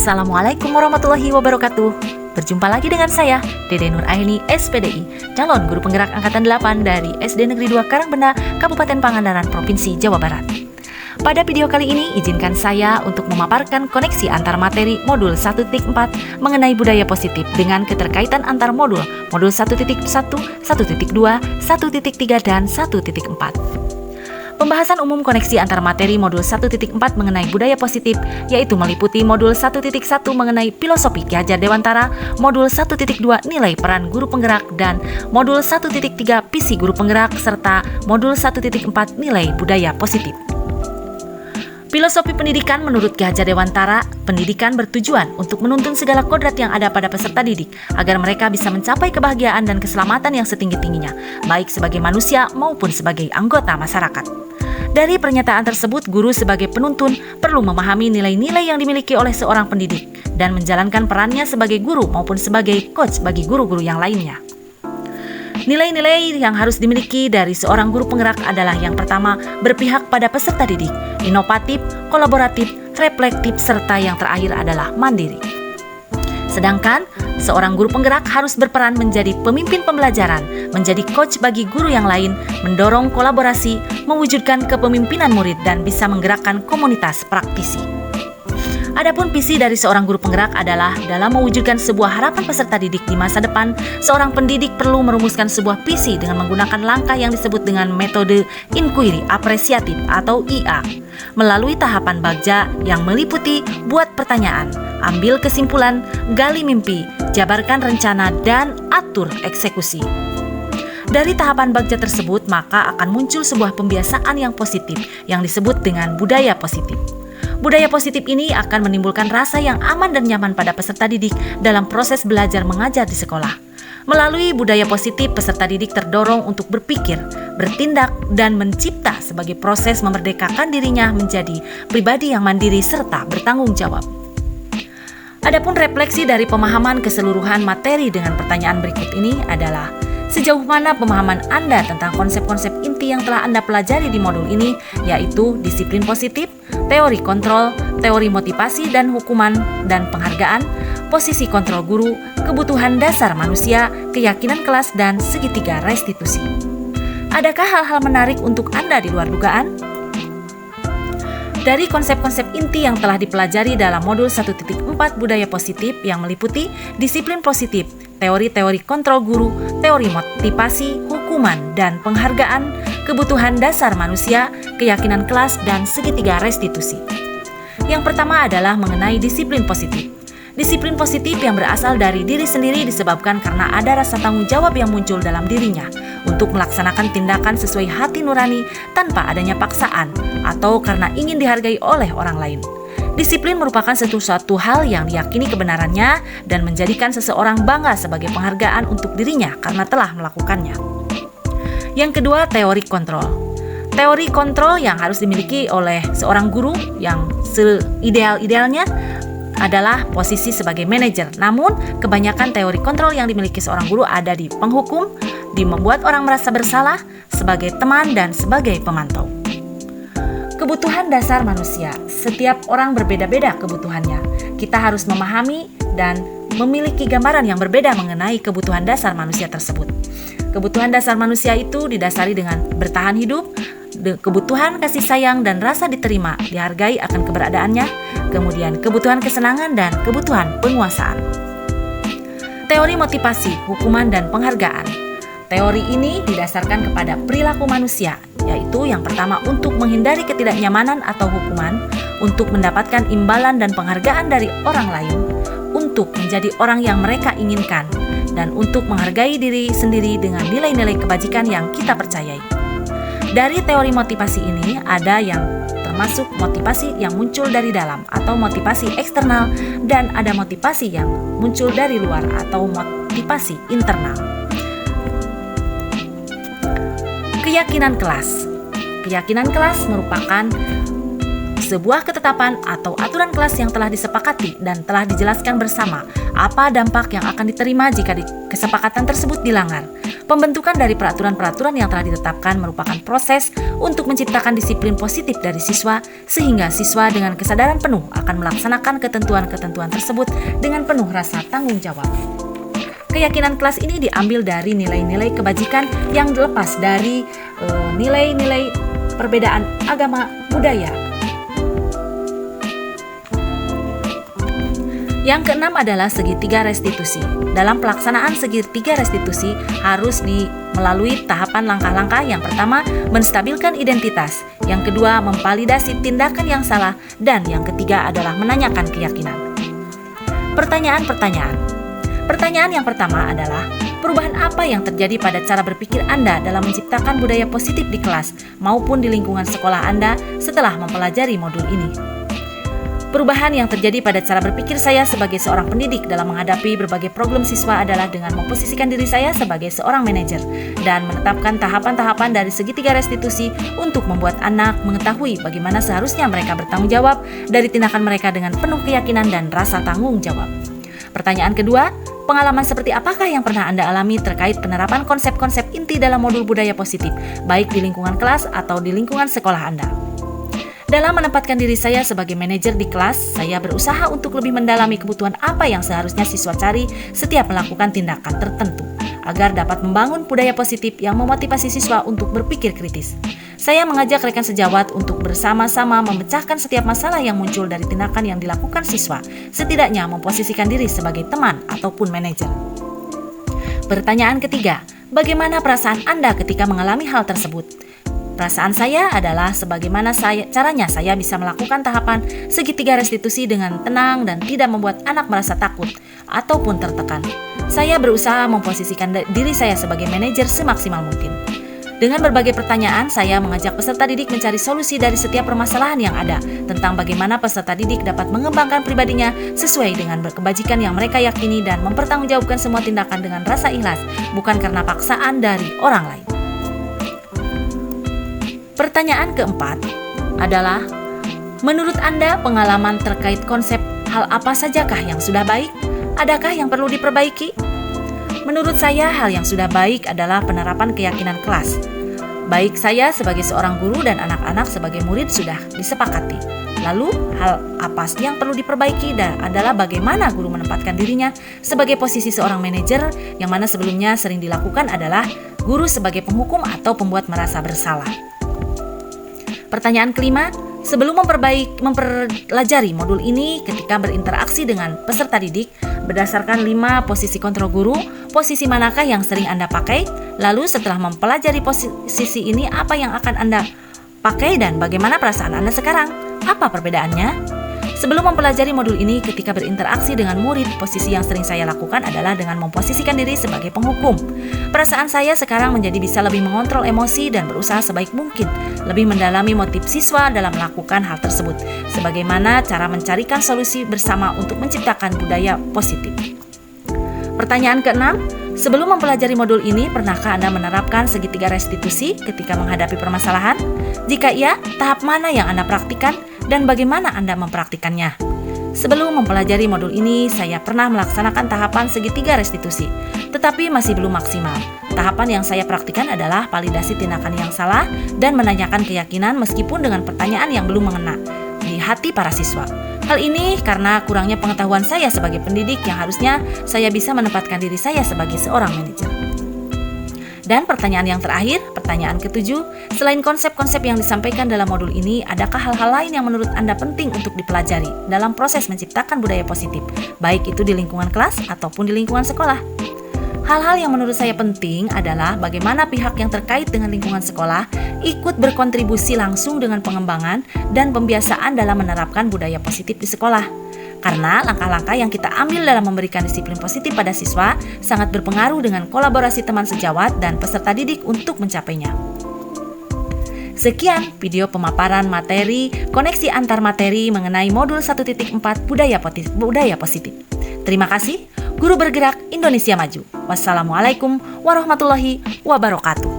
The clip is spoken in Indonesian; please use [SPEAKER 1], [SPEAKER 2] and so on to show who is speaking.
[SPEAKER 1] Assalamualaikum warahmatullahi wabarakatuh. Berjumpa lagi dengan saya, Dede Nur Aini, SPDI, calon guru penggerak angkatan 8 dari SD Negeri 2 Karangbenda, Kabupaten Pangandaran, Provinsi Jawa Barat. Pada video kali ini, izinkan saya untuk memaparkan koneksi antar materi modul 1.4 mengenai budaya positif dengan keterkaitan antar modul 1.1, 1.2, 1.3, dan 1.4. Pembahasan umum koneksi antar materi modul 1.4 mengenai budaya positif yaitu meliputi modul 1.1 mengenai filosofi Ki Hajar Dewantara, modul 1.2 nilai peran guru penggerak, dan modul 1.3 visi guru penggerak, serta modul 1.4 nilai budaya positif. Filosofi pendidikan menurut Ki Hajar Dewantara, pendidikan bertujuan untuk menuntun segala kodrat yang ada pada peserta didik agar mereka bisa mencapai kebahagiaan dan keselamatan yang setinggi-tingginya, baik sebagai manusia maupun sebagai anggota masyarakat. Dari pernyataan tersebut, guru sebagai penuntun perlu memahami nilai-nilai yang dimiliki oleh seorang pendidik dan menjalankan perannya sebagai guru maupun sebagai coach bagi guru-guru yang lainnya. Nilai-nilai yang harus dimiliki dari seorang guru penggerak adalah yang pertama, berpihak pada peserta didik, inovatif, kolaboratif, reflektif, serta yang terakhir adalah mandiri. Sedangkan seorang guru penggerak harus berperan menjadi pemimpin pembelajaran, menjadi coach bagi guru yang lain, mendorong kolaborasi, mewujudkan kepemimpinan murid, dan bisa menggerakkan komunitas praktisi. Adapun visi dari seorang guru penggerak adalah dalam mewujudkan sebuah harapan peserta didik di masa depan, seorang pendidik perlu merumuskan sebuah visi dengan menggunakan langkah yang disebut dengan metode inquiry apresiatif atau IA, melalui tahapan bagja yang meliputi buat pertanyaan, ambil kesimpulan, gali mimpi, jabarkan rencana, dan atur eksekusi. Dari tahapan bagja tersebut, maka akan muncul sebuah pembiasaan yang positif yang disebut dengan budaya positif. Budaya positif ini akan menimbulkan rasa yang aman dan nyaman pada peserta didik dalam proses belajar mengajar di sekolah. Melalui budaya positif, peserta didik terdorong untuk berpikir, bertindak, dan mencipta sebagai proses memerdekakan dirinya menjadi pribadi yang mandiri serta bertanggung jawab. Adapun refleksi dari pemahaman keseluruhan materi dengan pertanyaan berikut ini adalah: sejauh mana pemahaman Anda tentang konsep-konsep inti yang telah Anda pelajari di modul ini, yaitu disiplin positif, teori kontrol, teori motivasi dan hukuman dan penghargaan, posisi kontrol guru, kebutuhan dasar manusia, keyakinan kelas, dan segitiga restitusi. Adakah hal-hal menarik untuk Anda di luar dugaan? Dari konsep-konsep inti yang telah dipelajari dalam modul 1.4 budaya positif yang meliputi disiplin positif, teori-teori kontrol guru, teori motivasi, hukuman, dan penghargaan, kebutuhan dasar manusia, keyakinan kelas, dan segitiga restitusi. Yang pertama adalah mengenai disiplin positif. Disiplin positif yang berasal dari diri sendiri disebabkan karena ada rasa tanggung jawab yang muncul dalam dirinya untuk melaksanakan tindakan sesuai hati nurani tanpa adanya paksaan atau karena ingin dihargai oleh orang lain. Disiplin merupakan suatu hal yang diyakini kebenarannya dan menjadikan seseorang bangga sebagai penghargaan untuk dirinya karena telah melakukannya. Yang kedua, teori kontrol. Teori kontrol yang harus dimiliki oleh seorang guru yang seideal-idealnya adalah posisi sebagai manajer. Namun, kebanyakan teori kontrol yang dimiliki seorang guru ada di penghukum, di membuat orang merasa bersalah, sebagai teman, dan sebagai pemantau. Kebutuhan dasar manusia. Setiap orang berbeda-beda kebutuhannya. Kita harus memahami dan memiliki gambaran yang berbeda mengenai kebutuhan dasar manusia tersebut. Kebutuhan dasar manusia itu didasari dengan bertahan hidup, kebutuhan kasih sayang dan rasa diterima, dihargai akan keberadaannya, kemudian kebutuhan kesenangan dan kebutuhan penguasaan. Teori motivasi, hukuman, dan penghargaan. Teori ini didasarkan kepada perilaku manusia, yaitu yang pertama untuk menghindari ketidaknyamanan atau hukuman, untuk mendapatkan imbalan dan penghargaan dari orang lain, untuk menjadi orang yang mereka inginkan, dan untuk menghargai diri sendiri dengan nilai-nilai kebajikan yang kita percayai. Dari teori motivasi ini ada yang termasuk motivasi yang muncul dari dalam atau motivasi eksternal, dan ada motivasi yang muncul dari luar atau motivasi internal. Keyakinan kelas. Keyakinan kelas merupakan sebuah ketetapan atau aturan kelas yang telah disepakati dan telah dijelaskan bersama apa dampak yang akan diterima jika kesepakatan tersebut dilanggar. Pembentukan dari peraturan-peraturan yang telah ditetapkan merupakan proses untuk menciptakan disiplin positif dari siswa, sehingga siswa dengan kesadaran penuh akan melaksanakan ketentuan-ketentuan tersebut dengan penuh rasa tanggung jawab. Keyakinan kelas ini diambil dari nilai-nilai kebajikan yang lepas dari nilai-nilai perbedaan agama budaya. Yang keenam adalah segitiga restitusi. Dalam pelaksanaan segitiga restitusi harus melalui tahapan langkah-langkah. Yang pertama, menstabilkan identitas. Yang kedua, memvalidasi tindakan yang salah. Dan yang ketiga adalah menanyakan keyakinan. Pertanyaan-pertanyaan. Pertanyaan yang pertama adalah, perubahan apa yang terjadi pada cara berpikir Anda dalam menciptakan budaya positif di kelas maupun di lingkungan sekolah Anda setelah mempelajari modul ini? Perubahan yang terjadi pada cara berpikir saya sebagai seorang pendidik dalam menghadapi berbagai problem siswa adalah dengan memposisikan diri saya sebagai seorang manajer dan menetapkan tahapan-tahapan dari segitiga restitusi untuk membuat anak mengetahui bagaimana seharusnya mereka bertanggung jawab dari tindakan mereka dengan penuh keyakinan dan rasa tanggung jawab. Pertanyaan kedua, pengalaman seperti apakah yang pernah Anda alami terkait penerapan konsep-konsep inti dalam modul budaya positif, baik di lingkungan kelas atau di lingkungan sekolah Anda? Dalam menempatkan diri saya sebagai manajer di kelas, saya berusaha untuk lebih mendalami kebutuhan apa yang seharusnya siswa cari setiap melakukan tindakan tertentu, agar dapat membangun budaya positif yang memotivasi siswa untuk berpikir kritis. Saya mengajak rekan sejawat untuk bersama-sama memecahkan setiap masalah yang muncul dari tindakan yang dilakukan siswa, setidaknya memposisikan diri sebagai teman ataupun manajer. Pertanyaan ketiga, bagaimana perasaan Anda ketika mengalami hal tersebut? Perasaan saya adalah sebagaimana caranya saya bisa melakukan tahapan segitiga restitusi dengan tenang dan tidak membuat anak merasa takut ataupun tertekan. Saya berusaha memposisikan diri saya sebagai manajer semaksimal mungkin. Dengan berbagai pertanyaan, saya mengajak peserta didik mencari solusi dari setiap permasalahan yang ada tentang bagaimana peserta didik dapat mengembangkan pribadinya sesuai dengan kebajikan yang mereka yakini dan mempertanggungjawabkan semua tindakan dengan rasa ikhlas, bukan karena paksaan dari orang lain. Pertanyaan keempat adalah, menurut Anda pengalaman terkait konsep hal apa sajakah yang sudah baik? Adakah yang perlu diperbaiki? Menurut saya, hal yang sudah baik adalah penerapan keyakinan kelas. Baik saya sebagai seorang guru dan anak-anak sebagai murid sudah disepakati. Lalu, hal apa yang perlu diperbaiki adalah bagaimana guru menempatkan dirinya sebagai posisi seorang manajer, yang mana sebelumnya sering dilakukan adalah guru sebagai penghukum atau pembuat merasa bersalah. Pertanyaan kelima, sebelum mempelajari modul ini ketika berinteraksi dengan peserta didik, berdasarkan 5 posisi kontrol guru, posisi manakah yang sering Anda pakai? Lalu setelah mempelajari posisi ini, apa yang akan Anda pakai dan bagaimana perasaan Anda sekarang? Apa perbedaannya? Sebelum mempelajari modul ini ketika berinteraksi dengan murid, posisi yang sering saya lakukan adalah dengan memposisikan diri sebagai penghukum. Perasaan saya sekarang menjadi bisa lebih mengontrol emosi dan berusaha sebaik mungkin, lebih mendalami motif siswa dalam melakukan hal tersebut, sebagaimana cara mencarikan solusi bersama untuk menciptakan budaya positif. Pertanyaan keenam, sebelum mempelajari modul ini, pernahkah Anda menerapkan segitiga restitusi ketika menghadapi permasalahan? Jika iya, tahap mana yang Anda praktikkan dan bagaimana Anda mempraktikannya? Sebelum mempelajari modul ini, saya pernah melaksanakan tahapan segitiga restitusi, tetapi masih belum maksimal. Tahapan yang saya praktikkan adalah validasi tindakan yang salah dan menanyakan keyakinan meskipun dengan pertanyaan yang belum mengena di hati para siswa. Hal ini karena kurangnya pengetahuan saya sebagai pendidik yang harusnya saya bisa menempatkan diri saya sebagai seorang manajer. Dan pertanyaan yang terakhir, pertanyaan ketujuh, selain konsep-konsep yang disampaikan dalam modul ini, adakah hal-hal lain yang menurut Anda penting untuk dipelajari dalam proses menciptakan budaya positif, baik itu di lingkungan kelas ataupun di lingkungan sekolah? Hal-hal yang menurut saya penting adalah bagaimana pihak yang terkait dengan lingkungan sekolah ikut berkontribusi langsung dengan pengembangan dan pembiasaan dalam menerapkan budaya positif di sekolah. Karena langkah-langkah yang kita ambil dalam memberikan disiplin positif pada siswa sangat berpengaruh dengan kolaborasi teman sejawat dan peserta didik untuk mencapainya. Sekian video pemaparan materi koneksi antar materi mengenai modul 1.4 budaya positif. Terima kasih, Guru Bergerak Indonesia Maju. Wassalamualaikum warahmatullahi wabarakatuh.